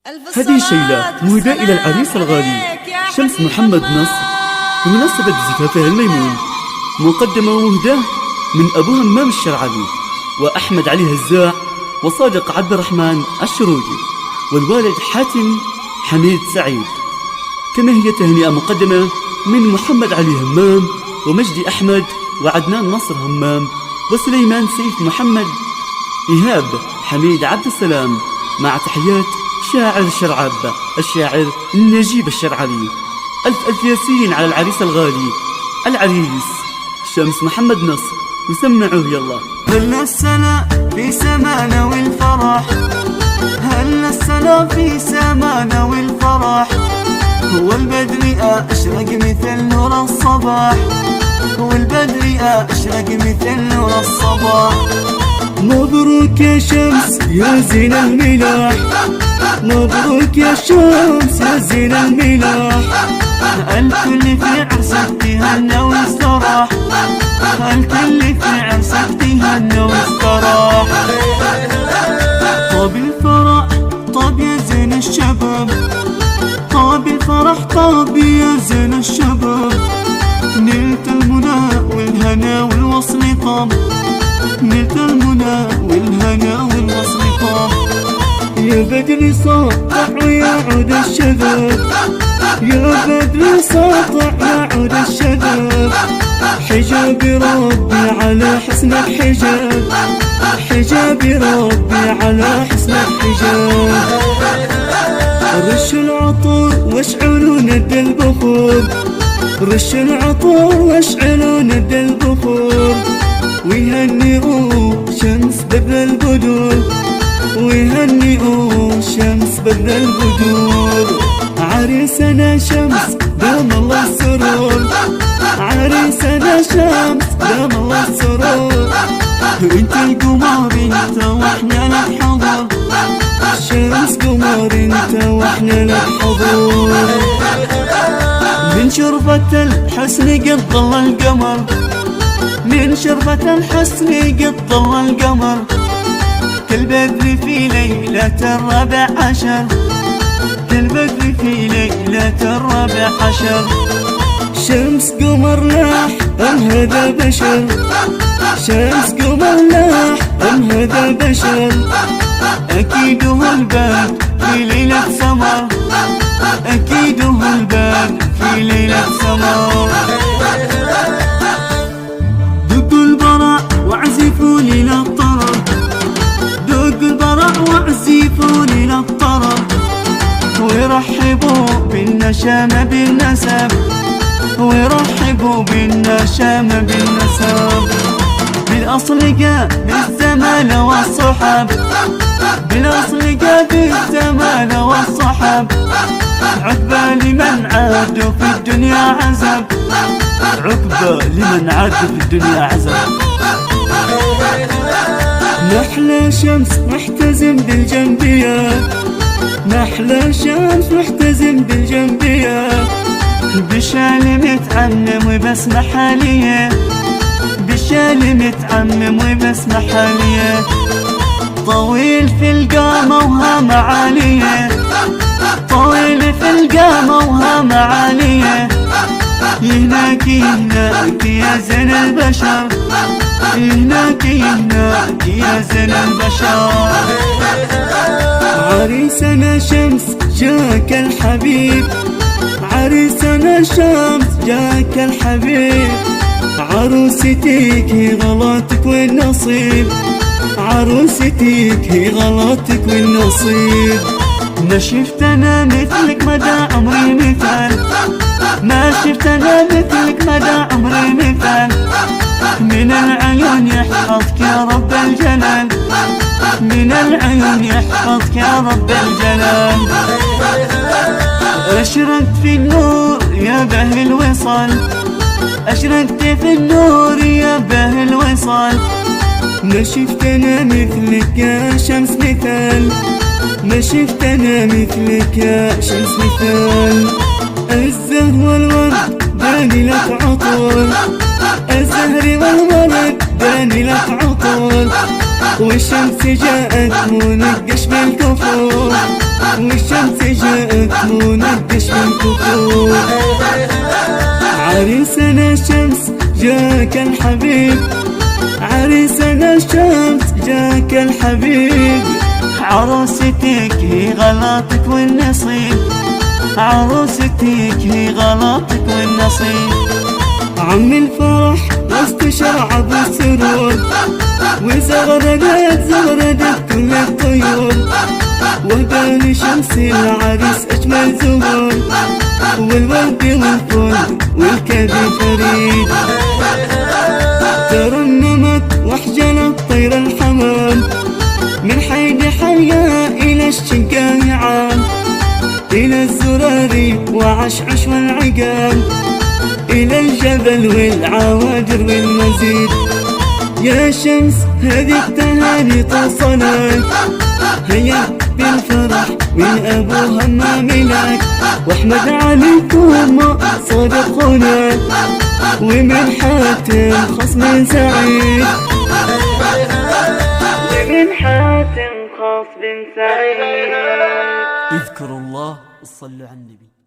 هذه شيلة مهداة إلى العريس الغالي شمس محمد نصر بمناسبة زفافها الميمون، مقدمة ومهداة من أبو همام الشرعبي وأحمد علي هزاع وصادق عبد الرحمن الشرودي والوالد حاتم حميد سعيد. كما هي تهنئة مقدمة من محمد علي همام ومجدي أحمد وعدنان نصر همام وسليمان سيف محمد إيهاب حميد عبد السلام، مع تحيات شاعر الشرعب الشاعر نجيب الشرعبي. ألف ياسين على العريس الغالي العريس شمس محمد نصر، وسمعوه يلا. هلا السلا في سمانا والفرح، هلا السلا في سمانا والفرح، هو البدر أشرق مثل نور الصباح، هو البدر أشرق مثل نور الصباح. مبروك يا شمس يا زين الملاح، مبروك يا شمس يا زين الملاح، الكل في عرسك تهنى واستراح، الكل في عرسك تهنى واستراح. طاب الفرح طاب يا زين الشباب، طاب الفرح طاب يا زين الشباب، نلت المنى والهنا والوصل طاب، نلت المنى والهنا والوصل طاب. يا بدر ساطع ويعود الشباب، يا بدر ساطع يعود الشباب، حجاب ربي على حسنك حجاب، حجاب ربي على حسنك حجاب. رش العطر واشعلوا ند البخور، رش العطر واشعلوا ند البخور، ويهنئوا شمس بدر البدور، ويهنئوا شمس بدر البدور. عريسنا شمس دام الله السرور، عريسنا شمس دام الله السرور، انت القمر انت واحنا لك حضور، شمس قمر انت واحنا لك حضور. من شرفة الحسن قد ظل القمر، من شرفة الحسن قد ظل القمر، كالبدر في ليلة الرابع عشر، كالبدر في ليلة الرابع عشر. شمس قمر لاح أم هذا بشر، شمس قمر لاح أم هذا بشر، أكيد هو البدر في ليلة سمر، أكيد هو البدر في ليلة سمر. دقوا البراء واعزفوا لي للطرب، دقوا البراء واعزفوا لي للطرب، ويرحبوا بالنشامة بالنسب، ويرحبوا بالنشامة بالنسب. بالأصلقاء بالزمالة والصحب، بالأصلقاء بالزمالة والصحب، عقبة لمن عادوا في الدنيا عزب، عقبة لمن عادوا في الدنيا عزب. نحلى شمس محتزم بالجنبيات، نحلى شمس محتزم بالجنبيات، بشال متعمم وبسمة حالية، بشال متعمم وبسمة حالية، طويل في القامة وهامة عالية، طويل في القامة وهامة عالية، يهناك يهناك يا زين البشر، يهناك يهناك يا زين البشر. عريسنا شمس جاك الحبيب، عريسنا شمس جاك الحبيب، عروستك هي غلطك والنصيب، عروستك هي غلطك والنصيب. ما شفت انا مثلك مدى عمري مثال، ما شفت انا مثلك مدى عمري مثال، من العيون يحفظك يا رب الجلال، من العيون يحفظك يا رب الجلال. أشرقت في النور يا به الوصال، أشرقت في النور يا به الوصال، ما شفت أنا مثلك يا شمس مثال، ما شفت أنا مثلك يا شمس مثال. الزهر والورد داني لك عطول، الزهر والورد داني لك عطول، والشمس جاءت منقش بالكفور، والشمس الكفور. عريسنا الشمس جاك الحبيب، عريسنا الشمس جاك الحبيب. عروستك هي غلاطك والنصيب، عروستك هي غلاطك والنصيب. عم الفرح واستشرع بالسرور، وزغردت كل الطيور. وهداني شمس العريس أجمل زهور، والورد والفل والكبي فريد. ترنمت واحجلت طير الحمام، من حيد حيا إلى الشقاق عام، إلى الزراري وعشعش والعقام، إلى الجبل والعوادر والمزيد. يا شمس هذه التهاني توصلك، هيا بالفرح من أبو همام لك. وأحمد عليكم صادق هناك، ومن حاتم خصم سعيد، ومن حاتم خاص بن سعيد. اذكروا الله وصلوا على النبي.